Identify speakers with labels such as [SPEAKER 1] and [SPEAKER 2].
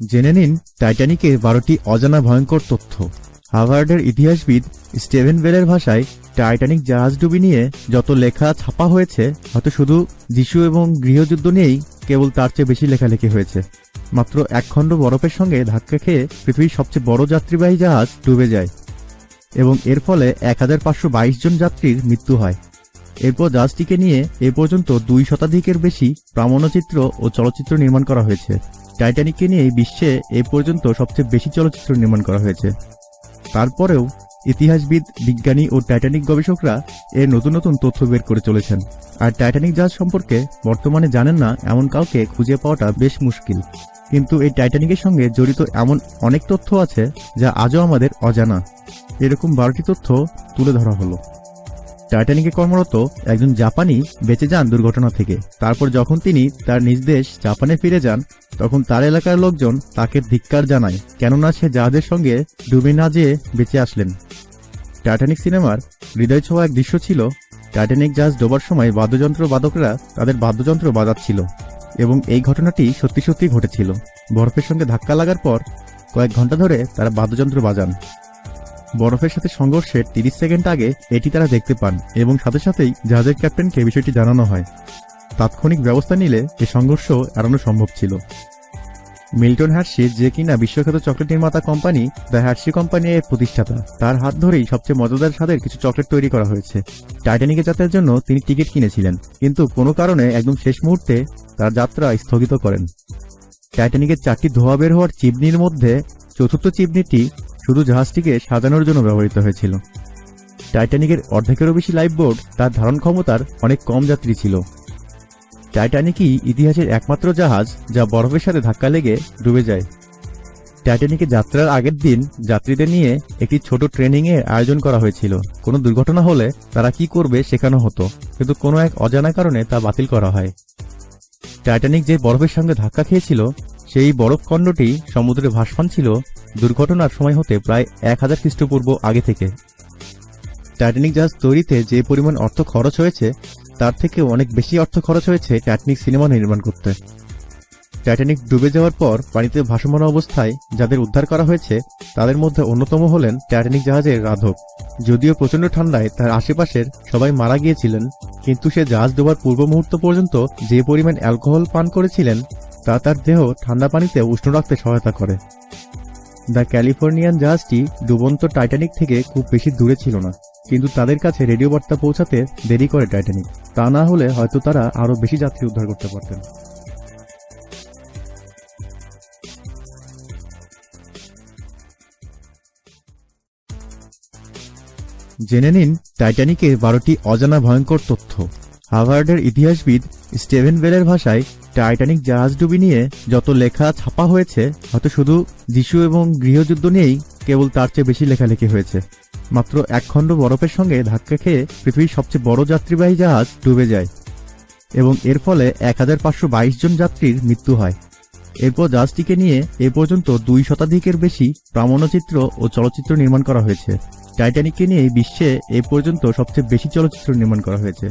[SPEAKER 1] জেনে নিন টাইটানিকের ১২টি অজানা ভয়ঙ্কর তথ্য। হার্ভার্ডের ইতিহাসবিদ স্টিভেন বেলের ভাষায়, টাইটানিক জাহাজডুবি নিয়ে যত লেখা ছাপা হয়েছে, হয়তো শুধু যিশু এবং গৃহযুদ্ধ নিয়েই কেবল তার চেয়ে বেশি লেখালেখি হয়েছে। মাত্র এক খণ্ড বরফের সঙ্গে ধাক্কা খেয়ে পৃথিবীর সবচেয়ে বড় যাত্রীবাহী জাহাজ ডুবে যায় এবং এর ফলে ১৫২২ জন যাত্রীর মৃত্যু হয়। এরপর জাহাজটিকে নিয়ে এ পর্যন্ত ২ শতাধিকের বেশি প্রামাণ্যচিত্র ও চলচ্চিত্র নির্মাণ করা হয়েছে। টাইটানিককে নিয়ে বিশ্বে এ পর্যন্ত সবচেয়ে বেশি চলচ্চিত্র নির্মাণ করা হয়েছে। তারপরেও ইতিহাসবিদ, বিজ্ঞানী ও টাইটানিক গবেষকরা এর নতুন নতুন তথ্য বের করে চলেছেন। আর টাইটানিক জাহাজ সম্পর্কে বর্তমানে জানেন না এমন কাউকে খুঁজে পাওয়াটা বেশ মুশকিল। কিন্তু এই টাইটানিকের সঙ্গে জড়িত এমন অনেক তথ্য আছে যা আজও আমাদের অজানা। এরকম ১২টি তথ্য তুলে ধরা হলো। টাইটানিকে কর্মরত একজন জাপানি বেঁচে যান দুর্ঘটনা থেকে। তারপর যখন তিনি তার নিজ দেশ জাপানে ফিরে যান, তখন তার এলাকার লোকজন তাকে ধিক্কার জানায়, কেননা সে জাহাজের সঙ্গে ডুবে না যেয়ে বেঁচে আসলেন। টাইটানিক সিনেমার হৃদয় ছোঁয়া এক দৃশ্য ছিল, টাইটানিক জাহাজ ডোবার সময় বাদ্যযন্ত্র বাদকরা তাদের বাদ্যযন্ত্র বাজাচ্ছিল এবং এই ঘটনাটি সত্যি সত্যি ঘটেছিল। বরফের সঙ্গে ধাক্কা লাগার পর কয়েক ঘন্টা ধরে তারা বাদ্যযন্ত্র বাজান। বরফের সাথে সংঘর্ষের ৩০ সেকেন্ড আগে এটি তারা দেখতে পান এবং সাথে সাথেই জাহাজের ক্যাপ্টেনকে বিষয়টি জানানো হয়। তাৎক্ষণিক ব্যবস্থা নিলে এই সংঘর্ষ এড়ানো সম্ভব ছিল। মিল্টন হার্শি, যে কিনা বিশ্বখ্যাত চকলেট নির্মাতা কোম্পানি দ্য হার্শি কোম্পানি এর প্রতিষ্ঠাতা, তার হাত ধরেই সবচেয়ে মজাদার স্বাদের কিছু চকলেট তৈরি করা হয়েছে। টাইটানিকে যাত্রার জন্য তিনি টিকিট কিনেছিলেন, কিন্তু কোনো কারণে একদম শেষ মুহূর্তে তার যাত্রা স্থগিত করেন। টাইটানিকের ৪টি ধোঁয়া বের হওয়ার চিমনির মধ্যে চতুর্থ চিমনিটি শুধু জাহাজটিকে সাজানোর জন্য ব্যবহৃত হয়েছিল। টাইটানিকের অর্ধেকেরও বেশি লাইফবোট তার ধারণ ক্ষমতার অনেক কম যাত্রী ছিল। টাইটানিকই ইতিহাসের একমাত্র জাহাজ যা বরফের সাথে ধাক্কা লেগে ডুবে যায়। টাইটানিকে যাত্রার আগের দিন যাত্রীদের নিয়ে একটি ছোট ট্রেনিংয়ের আয়োজন করা হয়েছিল। কোনো দুর্ঘটনা হলে তারা কি করবে শেখানো হতো, কিন্তু কোনো এক অজানা কারণে তা বাতিল করা হয়। টাইটানিক যে বরফের সঙ্গে ধাক্কা খেয়েছিল, সেই বরফখণ্ডটি সমুদ্রে ভাসমান ছিল দুর্ঘটনার সময় হতে প্রায় ১০০০ খ্রিস্টপূর্ব আগে থেকে। টাইটানিক জাহাজ তৈরিতে যে পরিমাণ অর্থ খরচ হয়েছে, তার থেকে অনেক বেশি অর্থ খরচ হয়েছে টাইটানিক সিনেমা নির্মাণ করতে। টাইটানিক ডুবে যাওয়ার পর পানিতে ভাসমান অবস্থায় যাদের উদ্ধার করা হয়েছে, তাদের মধ্যে অন্যতম হলেন টাইটানিক জাহাজের রাধক। যদিও প্রচণ্ড ঠান্ডায় তার আশেপাশের সবাই মারা গিয়েছিলেন, কিন্তু সে জাহাজ ডোবার পূর্ব মুহূর্ত পর্যন্ত যে পরিমাণ অ্যালকোহল পান করেছিলেন, তা তার দেহ ঠান্ডা পানিতে উষ্ণ রাখতে সহায়তা করে। দ্য ক্যালিফোর্নিয়ান জাহাজটি ডুবন্ত টাইটানিক থেকে খুব বেশি দূরে ছিল না, কিন্তু তাদের কাছে রেডিও বার্তা পৌঁছাতে দেরি করে টাইটানিক। তা না হলে হয়তো তারা আরও বেশি যাত্রী উদ্ধার করতে পারতেন। জেনে নিন টাইটানিকের ১২টি অজানা ভয়ঙ্কর তথ্য। হার্ভার্ডের ইতিহাসবিদ স্টিভেন বেলের ভাষায়, টাইটানিক জাহাজডুবি নিয়ে যত লেখা ছাপা হয়েছে, হয়তো শুধু যিশু এবং গৃহযুদ্ধ নিয়েই কেবল তার চেয়ে বেশি লেখালেখি হয়েছে। মাত্র এক খণ্ড বরফের সঙ্গে ধাক্কা খেয়ে পৃথিবীর সবচেয়ে বড় যাত্রীবাহী জাহাজ ডুবে যায় এবং এর ফলে ১৫২২ জন যাত্রীর মৃত্যু হয়। এরপর জাহাজটিকে নিয়ে এ পর্যন্ত ২ শতাধিকের বেশি প্রামাণ্যচিত্র ও চলচ্চিত্র নির্মাণ করা হয়েছে। টাইটানিককে নিয়ে বিশ্বে এ পর্যন্ত সবচেয়ে বেশি চলচ্চিত্র নির্মাণ করা হয়েছে।